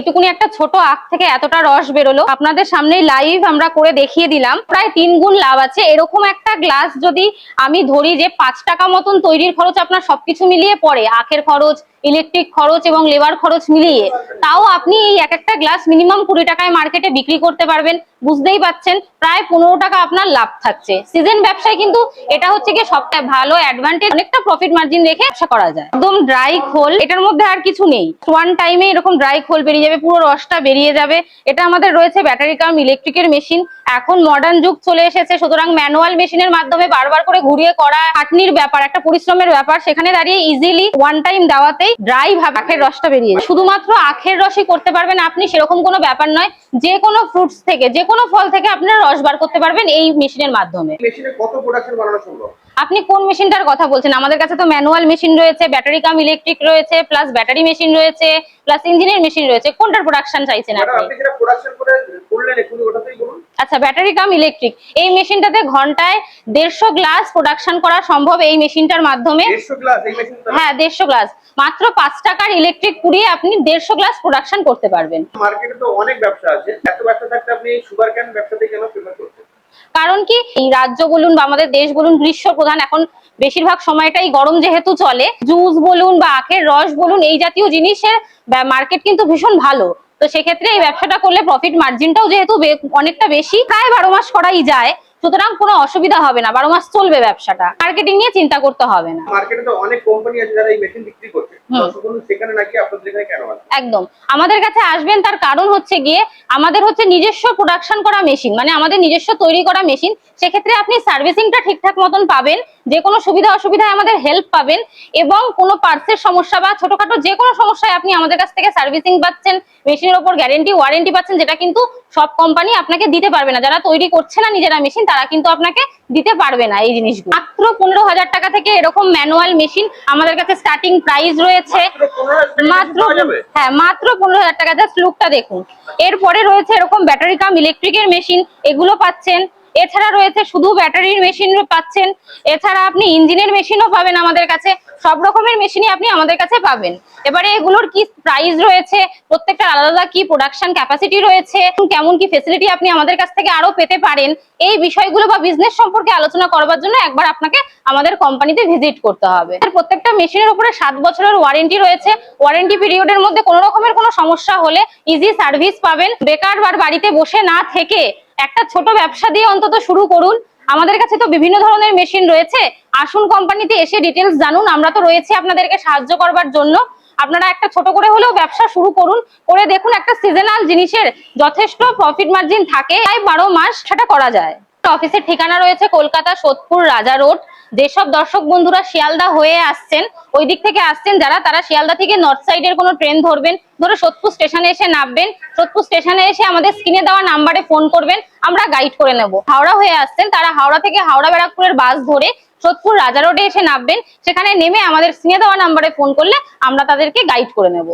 একটুকুনি একটা ছোট আখ থেকে এতটা রস বেরোলো, আপনাদের সামনেই লাইভ আমরা করে দেখিয়ে দিলাম। প্রায় 3 গুণ লাভ আছে। এরকম একটা গ্লাস যদি আমি ধরি যে 5 টাকা মতন তৈরির খরচ আপনার সবকিছু মিলিয়ে পড়ে, আখের খরচ, ইলেকট্রিক খরচ এবং লেবার খরচ মিলিয়ে, তাও আপনি এই এক একটা গ্লাস মিনিমাম 20 টাকায় মার্কেটে বিক্রি করতে পারবেন। বুঝতেই পাচ্ছেন প্রায় 15 টাকা আপনার লাভ থাকছে। সিজন ব্যবসায় কিন্তু এটা হচ্ছে কি সবটা ভালো অ্যাডভান্টেজ, অনেকটা প্রফিট মার্জিন রেখে ব্যবসা করা যায়। একদম ড্রাই খোল, এটার মধ্যে আর কিছু নেই। ওয়ান টাইমে এরকম ড্রাই খোল বেরিয়ে যাবে, পুরো রসটা বেরিয়ে যাবে। এটা আমাদের রয়েছে ব্যাটারি কাম ইলেকট্রিকের মেশিন। এখন মডার্ন যুগ চলে এসেছে, সুতরাং ম্যানুয়াল মেশিনের মাধ্যমে বারবার করে ঘুরিয়ে করা খাটনির ব্যাপার, একটা পরিশ্রমের ব্যাপার। সেখানে দাঁড়িয়ে ইজিলি ওয়ান টাইম দেওয়াতেই ড্রাই ভাবে আখের রসটা বেরিয়ে যায়। শুধুমাত্র আখের রসই করতে পারবেন আপনি সেরকম কোনো ব্যাপার নয়, যে কোনো ফ্রুটস থেকে, যে কোনো ফল থেকে আপনারা রস বার করতে পারবেন এই মেশিনের মাধ্যমে। মেশিনে কত প্রোডাকশন বানানো সম্ভব? আপনি কোন মেশিনটার কথা বলছেন? আমাদের কাছে তো ম্যানুয়াল মেশিন রয়েছে, ব্যাটারি কাম ইলেকট্রিক রয়েছে, প্লাস ব্যাটারি মেশিন রয়েছে, প্লাস ইঞ্জিনের মেশিন রয়েছে। কোনটার প্রোডাকশন চাইছেন আপনি? আপনি যেটা প্রোডাকশন করে করলেন একটু ওটাতেই বলুন। আচ্ছা, ব্যাটারি কাম ইলেকট্রিক এই মেশিনটাতে ঘন্টায় 150 গ্লাস প্রোডাকশন করা সম্ভব এই মেশিনটার মাধ্যমে। 150 গ্লাস এই মেশিন? হ্যাঁ, 150 গ্লাস। মাত্র 5 টাকার ইলেকট্রিক পুড়িয়ে আপনি 150 গ্লাস প্রোডাকশন করতে পারবেন। মার্কেটে তো অনেক ব্যবসা আছে, এত ব্যবসা থাকতে আপনি সুগার ক্যান ব্যবসাতে কেন প্রেফার করছেন? কারণ কি এই রাজ্য বলুন বা আমাদের দেশ বলুন গ্রীষ্ম প্রধান, এখন বেশিরভাগ সময়টাই গরম যেহেতু চলে, জুস বলুন বা আখের রস বলুন এই জাতীয় জিনিসের মার্কেট কিন্তু ভীষণ ভালো। তো সেক্ষেত্রে এই ব্যবসাটা করলে প্রফিট মার্জিনটাও যেহেতু অনেকটা বেশি, প্রায় 12 মাস করাই যায়, সুতরাং কোনো অসুবিধা হবে না। 12 মাস চলবে ব্যবসাটা, মার্কেটিং নিয়ে চিন্তা করতে হবে না। মার্কেটে তো অনেক কোম্পানি আছে যারা এই মেশিন বিক্রি করছে, সেখানে নাকি আপনাদের এখানে কেন আসে? একদম আমাদের কাছে আসবেন, তার কারণ হচ্ছে গিয়ে আমাদের হচ্ছে নিজস্ব প্রোডাকশন করা মেশিন, মানে আমাদের নিজস্ব তৈরি করা মেশিন। সেক্ষেত্রে আপনি সার্ভিসিংটা ঠিকঠাক মতন পাবেন, যে কোনো সুবিধা অসুবিধায় আমাদের হেল্প পাবেন, এবং কোনো পার্টসের সমস্যা বা ছোটখাটো যে কোনো সমস্যায় আপনি আমাদের কাছ থেকে সার্ভিসিং পাচ্ছেন, মেশিনের ওপর গ্যারেন্টি ওয়ারেন্টি পাচ্ছেন, যেটা কিন্তু সব কোম্পানি আপনাকে দিতে পারবে না। যারা তৈরি করছে না নিজেরা মেশিন, তারা কিন্তু আপনাকে দিতে পারবে না এই জিনিসগুলো। মাত্র 15,000 টাকা থেকে এরকম ম্যানুয়াল মেশিন আমাদের কাছে স্টার্টিং প্রাইস রয়েছে। মাত্র 15,000 টাকা। জাস্ট লুকটা দেখুন। এরপরে রয়েছে এরকম ব্যাটারি কাম ইলেকট্রিকের মেশিন, এগুলো পাচ্ছেন। এছাড়া রয়েছে শুধু ব্যাটারির মেশিন পাচ্ছেন, এছাড়া আপনি ইঞ্জিনের মেশিনও পাবেন আমাদের কাছে। সব রকমের মেশিনই আপনি আমাদের কাছে পাবেন। এবারে এগুলোর কি প্রাইস রয়েছে, প্রত্যেকটা আলাদা কি প্রোডাকশন ক্যাপাসিটি রয়েছে, কেমন কি ফেসিলিটি আপনি আমাদের কাছ থেকে আরো পেতে পারেন, এই বিষয়গুলো বা বিজনেস সম্পর্কে আলোচনা করবার জন্য একবার আপনাকে আমাদের কোম্পানিতে ভিজিট করতে হবে। প্রত্যেকটা মেশিনের উপরে 7 বছরের ওয়ারেন্টি রয়েছে। ওয়ারেন্টি পিরিয়ডের মধ্যে কোনো রকমের কোনো সমস্যা হলে ইজি সার্ভিস পাবেন। বেকার বাড়িতে বসে না থেকে একটা ছোট ব্যবসা দিয়ে অন্তত শুরু করুন। আমাদের কাছে তো বিভিন্ন ধরনের মেশিন রয়েছে। আসুন কোম্পানিতে এসে ডিটেলস জানুন, আমরা তো রয়েছি আপনাদেরকে সাহায্য করবার জন্য। আপনারা একটা ছোট করে হলেও ব্যবসা শুরু করুন, করে দেখুন একটা সিজনাল জিনিসের যথেষ্ট প্রফিট মার্জিন থাকে, তাই 12 মাস সেটা করা যায়। অফিসের ঠিকানা রয়েছে কলকাতা সোদপুর রাজা রোড। যেসব দর্শক বন্ধুরা শিয়ালদা হয়ে আসছেন, ওই দিক থেকে আসছেন যারা, তারা শিয়ালদা থেকে নর্থ সাইডের কোনো ট্রেন ধরবেন, ধরে সোদপুর স্টেশনে এসে নামবেন। সোদপুর স্টেশনে এসে আমাদের স্ক্রিনে দেওয়া নাম্বারে ফোন করবেন, আমরা গাইড করে নেব। হাওড়া হয়ে আসছেন তারা হাওড়া থেকে হাওড়া ব্যারাকপুরের বাস ধরে সোদপুর রাজা রোডে এসে নামবেন। সেখানে নেমে আমাদের স্ক্রিনে দেওয়া নাম্বারে ফোন করলে আমরা তাদেরকে গাইড করে নেব।